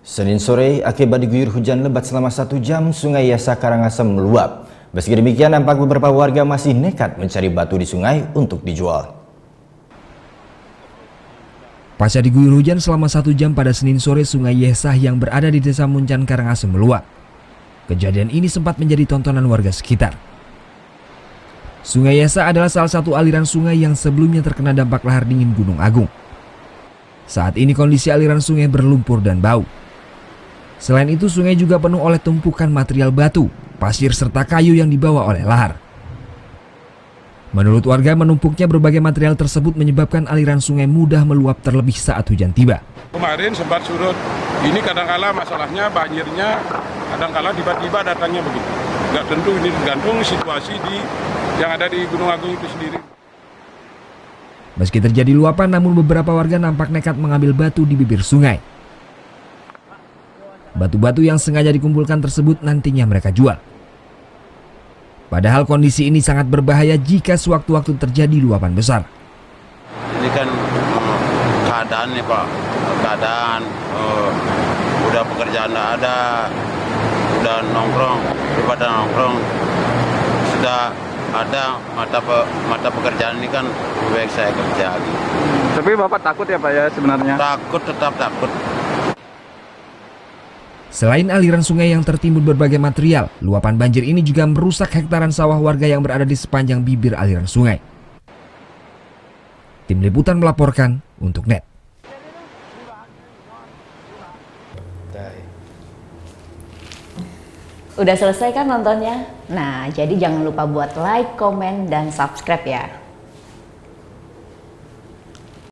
Senin sore, akibat diguyur hujan lebat selama 1 jam, Sungai Yasa Karangasem meluap. Meski demikian, nampak beberapa warga masih nekat mencari batu di sungai untuk dijual. Pasca diguyur hujan selama 1 jam pada Senin sore, Sungai Yesa yang berada di Desa Muncan, Karangasem meluap. Kejadian ini sempat menjadi tontonan warga sekitar. Sungai Yesa adalah salah satu aliran sungai yang sebelumnya terkena dampak lahar dingin Gunung Agung. Saat ini kondisi aliran sungai berlumpur dan bau. Selain itu, sungai juga penuh oleh tumpukan material batu, pasir serta kayu yang dibawa oleh lahar. Menurut warga, menumpuknya berbagai material tersebut menyebabkan aliran sungai mudah meluap terlebih saat hujan tiba. Kemarin sempat surut, ini kadang-kala masalahnya banjirnya, kadang-kala tiba-tiba datangnya begitu. Nggak tentu, ini tergantung situasi yang ada di Gunung Agung itu sendiri. Meski terjadi luapan, namun beberapa warga nampak nekat mengambil batu di bibir sungai. Batu-batu yang sengaja dikumpulkan tersebut nantinya mereka jual. Padahal kondisi ini sangat berbahaya jika sewaktu-waktu terjadi luapan besar. Ini kan keadaan nih Pak, keadaan udah pekerjaan nggak ada, udah nongkrong, daripada nongkrong sudah ada mata pekerjaan ini kan lebih baik saya kerja. Tapi Bapak takut ya Pak ya sebenarnya? Takut, tetap takut. Selain aliran sungai yang tertimbun berbagai material, luapan banjir ini juga merusak hektaran sawah warga yang berada di sepanjang bibir aliran sungai. Tim Liputan melaporkan untuk NET. Udah selesai kan nontonnya? Nah, jadi jangan lupa buat like, komen, dan subscribe ya.